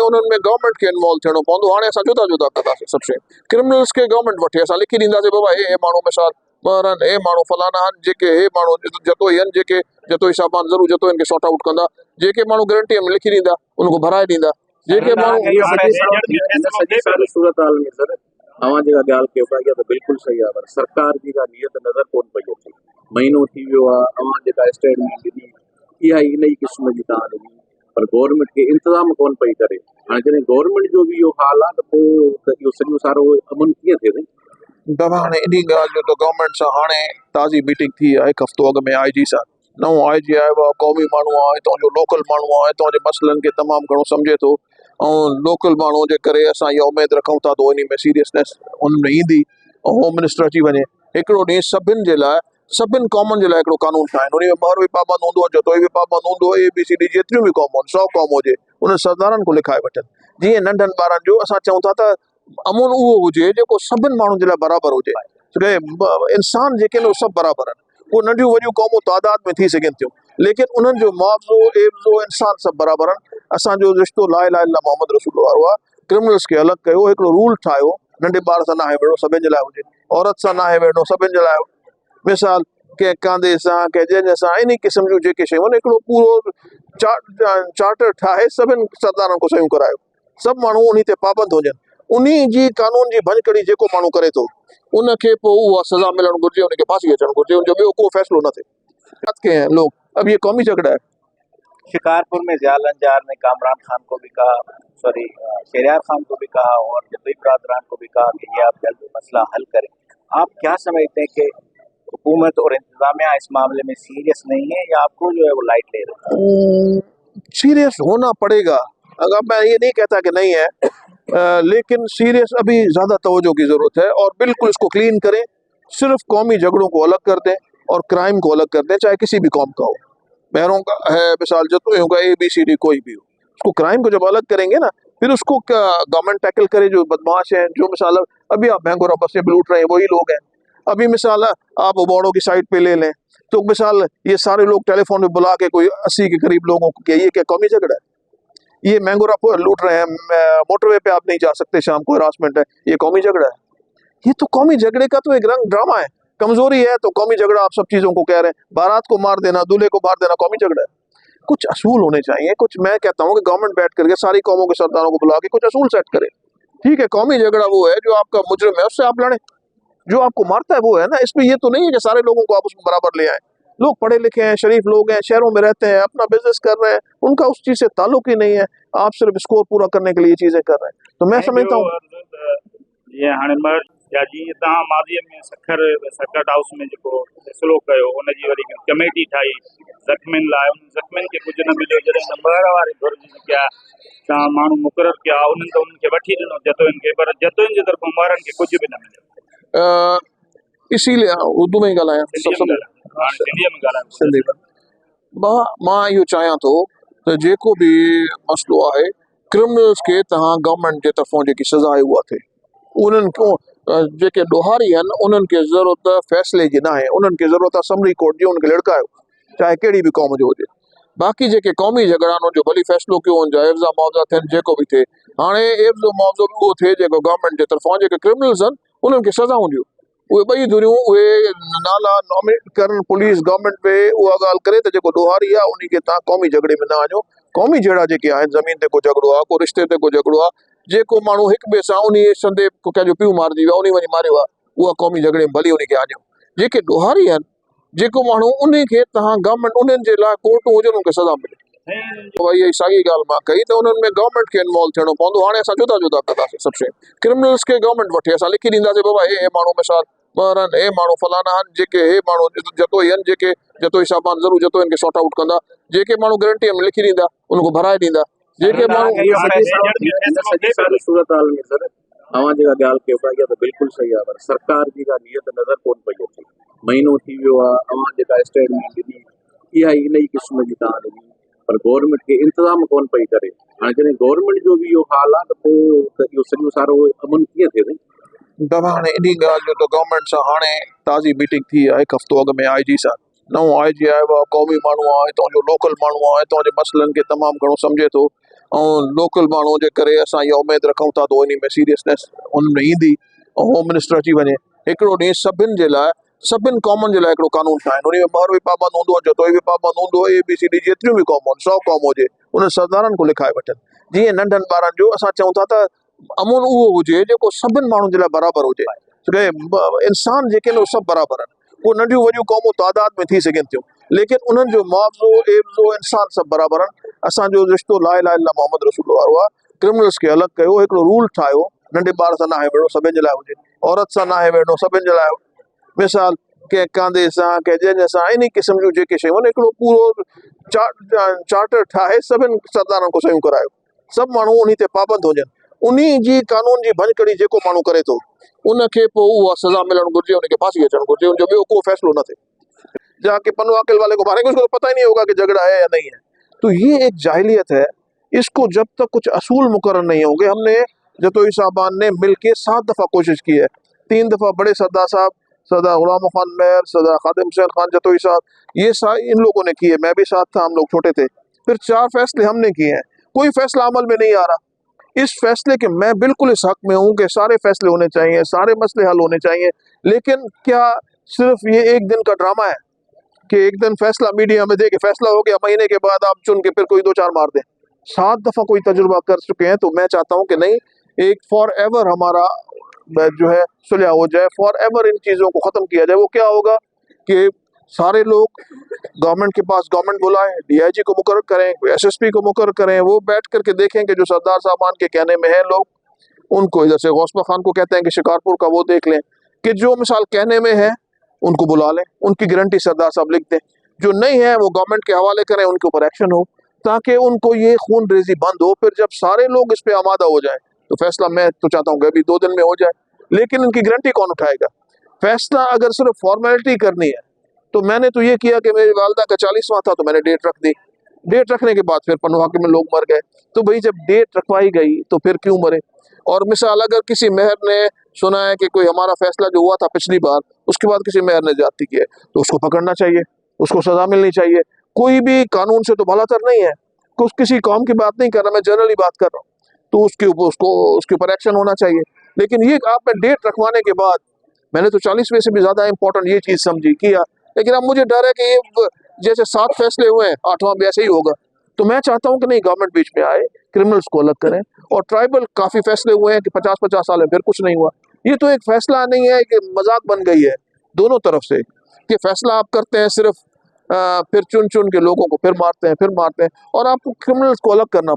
तो उन्हनि में गवर्नमेंट खे इन्वॉल्व थियणो पवंदो। हाणे असां जुदा जुदा कंदासीं सभु शइ। क्रिमिनल्स खे गवर्नमेंट वठे असां लिखी ॾींदासीं बाबा हे माण्हू मिसाल ॿारनि हे माण्हू फलाना आहिनि जेके हे माण्हू जतोई आहिनि जेके जतोई सामान ज़रूर जतो इनखे सॉर्ट आउट कंदा। जेके माण्हू गारंटी में लिखी ॾींदा उनको भराए ॾींदा। जेके माण्हू सूरत हाल में सर अवां जेका ॻाल्हि कयो पिया इहा त बिल्कुलु सही आहे, पर सरकार जी का नियत नज़र कोन पई अचे। महीनो थी वियो आहे अवां जेका स्टेटमेंट ॾिनी इहा इन ई क़िस्म जी तव्हां ॾिनी, पर गवर्नमेंट खे इंतज़ाम कोन पई करे। हाणे जॾहिं गवर्नमेंट जो बि इहो हाल आहे त पोइ त इहो सॼो सारो अमन कीअं थिए भई? बाबा हाणे इन ॻाल्हि जो त गवर्नमेंट सां हाणे ताज़ी मीटिंग थी आहे हिकु हफ़्तो अॻु में IG सां। नओं IG आयो आहे, क़ौमी माण्हू आहे, हितां जो लोकल माण्हू आहे, हितां जे मसइलनि खे तमामु घणो सम्झे थो ऐं लोकल माण्हू जे करे असां इहा उमेदु रखूं था त इन में सीरियसनेस उन में ईंदी ऐं होम मिनिस्टर अची वञे। हिकिड़ो ॾींहुं सभिनि जे लाइ सभिनि क़ौमुनि जे लाइ हिकिड़ो कानून ठाहिनि। उन में महर बि पाबंद हूंदो, जतोई बि पाबंद हूंदो, ABCD जेतिरियूं बि क़ौमूं आहिनि 100 क़ौम हुजे उन सरदारनि को लिखाए वठनि। जीअं नंढनि ॿारनि जो असां चऊं था त अमूल उहो हुजे जेको सभिनि माण्हुनि जे लाइ बराबरि हुजे। इंसान जेके आहिनि उहे सभु बराबरि आहिनि। उहे नंढियूं वॾियूं क़ौमूं तादाद में थी सघनि थियूं लेकिन उन्हनि जो मुआवज़ो एवज़ो इंसान सभु बराबरि आहिनि। असांजो रिश्तो ला इलाहा इल्लल्लाह मोहम्मद रसूल वारो आहे। क्रिमिनल्स खे अलॻि कयो, हिकिड़ो रूल ठाहियो नंढे ॿार सां नाहे विढ़ो सभिनि जे लाइ हुजे, औरत सां नाहे विढ़ो सभिनि जे लाइ। मिसाल कंहिं कांधे सां कंहिं जंहिं सां इन क़िस्म जूं जेके शयूं आहिनि हिकिड़ो पूरो चार्टर ठाहे सभिनि सरदारनि को सयूं करायो। सभु माण्हू उन ते पाबंद हुजनि। उन जी कानून जी भञकड़ी जेको माण्हू करे थो उनखे पोइ उहा सज़ा मिलणु घुरिजे, उनखे फांसी अचणु घुरिजे, उनजो ॿियो को फ़ैसिलो न थिए। लोग अब ये कौमी झगड़ा है। शिकारपुर में ज़ियाल अंजार में कामरान खान को भी कहा, सॉरी शहरियार खान को भी कहा और जतोई बरादरान को भी कहा कि ये आप जल्द मसला हल करें। आप क्या समझते हैं कि हुकूमत और इंतजामिया इस मामले में सीरियस नहीं है या आपको जो है वो लाइट ले रहे हैं? सीरियस होना पड़ेगा। अगर मैं ये नहीं कहता कि नहीं है, लेकिन सीरियस अभी ज़्यादा तवज्जो की ज़रूरत है और बिल्कुल इसको क्लीन करें। सिर्फ कौमी झगड़ों को अलग कर दें और क्राइम को अलग कर दें, चाहे किसी भी कौम का हो। बहरों का है मिसाल जतोइयों का ABCD कोई भी हो, उसको क्राइम को जब अलग करेंगे ना फिर उसको गवर्नमेंट टैकल करे। जो बदमाश हैं जो मिसाल अभी आप बैंगोरा बसें लूट रहे हैं वही लोग हैं। अभी मिसाल आप उबाड़ो की साइड पे ले लें तो मिसाल ये सारे लोग टेलीफोन में बुला के कोई 80 के करीब लोगों को ये क्या कौमी झगड़ा है? ये मैंगोरा लूट रहे हैं, मोटरवे पे आप नहीं जा सकते शाम को, हरासमेंट है, ये कौमी झगड़ा है? ये तो कौमी झगड़े का तो एक रंग ड्रामा है। कमजोरी है तो कौमी झगड़ा आप सब चीजों को कह रहे हैं। बारात को मार देना, दूल्हे को मार देना कौमी झगड़ा है? कुछ असूल होने चाहिए। कुछ मैं कहता हूँ कि गवर्नमेंट बैठ करके सारी कौमों के सरदारों को बुला के कुछ असूल सेट करे। ठीक है, कौमी झगड़ा वो है जो आपका मुजरिम है उससे आप लड़े, जो आपको मारता है वो है ना। इसमें ये तो नहीं है कि सारे लोगों को आप उसमें बराबर ले आए। लोग पढ़े लिखे हैं, शरीफ लोग हैं, शहरों में रहते हैं, अपना बिजनेस कर रहे हैं, उनका उस चीज से ताल्लुक ही नहीं है। आप सिर्फ स्कोर पूरा करने के लिए चीजें कर रहे हैं। तो मैं समझता हूँ ये हाणे मर्द या जीअं तव्हां माज़ीअ में सर्किट हाउस में जेको फ़ैसिलो कयो उनजी वरी कमेटी ठाही ज़ख़्मियुनि लाइ, उन ज़ख़्मियुनि खे कुझु न मिलियो। जॾहिं महर वारी घुर जेके आहे तव्हां माण्हू मुक़ररु कया उन्हनि त उन्हनि खे वठी ॾिनो जतोइनि खे, पर जतोइनि जे तरफ़ां महरनि खे कुझु बि न मिलियो। इसीलिए उर्दू में ही ॻाल्हायां, सिंधी में। मां इहो चाहियां थो त जेको बि मसइलो आहे क्रिमिनल्स खे तव्हां गवर्नमेंट जे तरफ़ां जेकी सज़ा आहे उहा थिए। उन्हनि को जेके ॾोहारी आहिनि उन्हनि खे ज़रूरत फ़ैसिले जी न आहे, उन्हनि खे ज़रूरत आहे समरी कोर्ट जी, उनखे लिड़कायो चाहे कहिड़ी बि क़ौम जो हुजे। बाक़ी जेके क़ौमी झगड़ा आहिनि उनजो भली फ़ैसिलो कयो वञे, एवज़ा मुआवज़ा थियनि जेको बि थिए। हाणे एवज़ो मुआवज़ो बि उहो थिए जेको गवर्नमेंट जे तरफ़ां जेके क्रिमिनल्स आहिनि उन्हनि खे सज़ाऊं ॾियो। उहे ॿई धुरियूं उहे नाला नॉमिनेट करण पुलिस गवर्नमेंट पे उहा ॻाल्हि करे त जेको ॾोहारी आहे उन खे तव्हां क़ौमी झगड़े में न वञो। क़ौमी झगड़ा जेके आहिनि ज़मीन ते को झगड़ो आहे, को रिश्ते ते को झगड़ो आहे, जेको माण्हू हिक ॿिए सां उन संदे कंहिंजो पीउ मारिजी वियो आहे उन वञी मारियो आहे, उहा क़ौमी झगड़े में भली उनखे आणियो। जेके ॾोहारी आहिनि जेको माण्हू उन खे तव्हां गवर्नमेंट उन्हनि जे लाइ कोर्टूं हुजनि उनखे सज़ा मिले। इहा साॻी ॻाल्हि मां कई त उन्हनि में गवर्नमेंट खे इन्वॉल्व थियणो पवंदो। हाणे असां जुदा जुदा कंदासीं सभु शइ। क्रिमिनल्स खे गवर्नमेंट वठे असां लिखी ॾींदासीं बाबा हे माण्हू मिसाल ॿारनि हे माण्हू फलाना आहिनि जेके हे माण्हू जतोई आहिनि जेके जतोई सामान ज़रूर जतो इनखे सॉर्ट आउट कंदा। जेके माण्हू गारंटी में लिखी ॾींदा उनको भराए ॾींदा। जेके माण्हू सूरत हाल में सर अवां जेका ॻाल्हि कयो पिया इहा त बिल्कुलु सही आहे, पर सरकार जी का नियत नज़र कोन पई अचे। महीनो थी वियो आहे अवां जेका स्टेटमेंट ॾिनी इहा इन ई क़िस्म जी तव्हां ॾिनी, पर गवर्नमेंट खे इंतज़ाम कोन पई करे। हाणे जॾहिं गवर्नमेंट जो बि इहो हाल आहे त पोइ त इहो सॼो सारो अमन कीअं थिए भई? बाबा हाणे इन ॻाल्हि जो त गवर्नमेंट सां हाणे ताज़ी मीटिंग थी आहे हिकु हफ़्तो अॻु में IG सां। नओं IG आयो आहे, क़ौमी माण्हू आहे, हितां जो लोकल माण्हू आहे, हितां जे मसइलनि खे तमामु घणो सम्झे थो ऐं लोकल माण्हू जे करे असां इहा उमेद रखूं था त इन में सीरियसनेस उनमें ईंदी ऐं होम मिनिस्टर अची वञे हिकिड़ो ॾींहुं सभिनि जे लाइ सभिनि क़ौमुनि जे लाइ हिकिड़ो कानून ठाहिनि उन में महर बि पाबंद हूंदो जतोई बि पाबंद हूंदो ABCD जेतिरियूं बि क़ौमूं आहिनि 100 क़ौम हुजे उन सरदारनि को लिखाए वठनि जीअं नंढनि ॿारनि जो असां चऊं था त अमूल उहो हुजे जेको सभिनि माण्हुनि जे लाइ बराबरि हुजे छोकी इंसान जेके आहिनि उहे सभु बराबरि आहिनि उहे नंढियूं वॾियूं क़ौमूं तादाद में थी सघनि थियूं लेकिन उन्हनि जो मुआवज़ो एवज़ो इंसान सभु बराबरि आहिनि असांजो रिश्तो ला इलाहा इल्लल्लाह मोहम्मद रसूल वारो आहे क्रिमिनल्स खे अलॻि कयो हिकिड़ो रूल ठाहियो नंढे ॿार सां नाहे वेठो सभिनि जे लाइ हुजे औरत सां नाहे वेठो सभिनि जे लाइ मिसाल कंहिं कांधे सां कंहिं जंहिं सां इन क़िस्म जूं जेके शयूं आहिनि हिकिड़ो पूरो चार्टर ठाहे सभिनि सरदारनि को सयूं करायो सभु माण्हू उन ते पाबंद हुजनि उन जी कानून जी भञकड़ी जेको माण्हू करे थो उनखे पोइ उहा सज़ा मिलणु घुरिजे उनखे फांसी अचणु घुरिजे उनजो ॿियो को फ़ैसिलो न थिए जाके पन्नो अकिल वाले को मारे उसको पता ही नहीं होगा कि झगड़ा है या नहीं है तो ये एक जाहिलियत है इसको जब तक कुछ असूल मुकर्रर नहीं होंगे हमने जतोई साहबान ने मिलके 7 दफ़ा कोशिश की है 3 दफ़ा बड़े सरदार साहब सरदार गुलाम खान मेहर सरदार खादिम हुसैन खान जतोई साहब ये इन लोगों ने किए मैं भी साथ था हम लोग छोटे थे फिर 4 फैसले हमने किए हैं कोई फैसला अमल में नहीं आ रहा इस फैसले के मैं बिल्कुल इस हक में हूँ कि सारे फैसले होने चाहिए सारे मसले हल होने चाहिए लेकिन क्या सिर्फ ये एक दिन का ड्रामा है कि एक दिन फैसला मीडिया में दे के फैसला हो गया महीने के बाद आप चुन के फिर कोई 2-4 मार दें 7 दफ़ा कोई तजुर्बा कर चुके हैं तो मैं चाहता हूँ कि नहीं एक फॉर एवर हमारा जो है सुलह हो जाए फॉर एवर इन चीज़ों को ख़त्म किया जाए वो क्या होगा कि सारे लोग गवर्नमेंट के पास गवर्नमेंट बुलाएं DIG को मुकर्रर करें SSP को मुकर्रर करें वो बैठ करके देखें कि जो सरदार साहबान के कहने में है लोग उनको इधर से गौसबा खान को कहते हैं कि शिकारपुर का वो देख लें कि जो मिसाल कहने में है उनको बुला लें उनकी गारंटी सरदार साहब लिख दें जो नहीं है वो गवर्नमेंट के हवाले करें उनके ऊपर एक्शन हो ताकि उनको ये खून रेजी बंद हो फिर जब सारे लोग इस पे आमादा हो जाए तो फैसला मैं तो चाहता हूँ कि अभी 2 दिन में हो जाए लेकिन इनकी गारंटी कौन उठाएगा फैसला अगर सिर्फ फॉर्मेलिटी करनी है तो मैंने तो ये किया कि मेरी वालदा का 40वां था तो मैंने डेट रख दी डेट रखने के बाद फिर पनवाके में लोग मर गए तो भाई जब डेट रखवाई गई तो फिर क्यों मरे और मिसाल अगर किसी मेहर ने सुना है कि कोई हमारा फैसला जो हुआ था पिछली बार उसके बाद किसी मेहर ने ज्यादती की है तो उसको पकड़ना चाहिए उसको सजा मिलनी चाहिए कोई भी कानून से तो भलातर नहीं है कुछ किसी कौम की बात नहीं कर रहा मैं जनरली बात कर रहा हूँ तो उसके ऊपर एक्शन होना चाहिए लेकिन ये आपने डेट रखवाने के बाद मैंने तो 40वें से भी ज्यादा इंपॉर्टेंट ये चीज समझी किया लेकिन अब मुझे डर है कि ये जैसे 7 फैसले हुए हैं 8वां भी ऐसे ही होगा तो मैं चाहता हूँ कि नहीं गवर्नमेंट बीच में आए क्रिमिनल्स को अलग करें और ट्राइबल काफी फैसले हुए हैं कि 50-50 साल में फिर कुछ नहीं हुआ ये तो एक फैसला नहीं है कि मजाक बन गई है दोनों तरफ से कि फैसला आप करते हैं सिर्फ फिर चुन के लोगों को फिर मारते हैं और आपको क्रिमिनल्स को अलग करना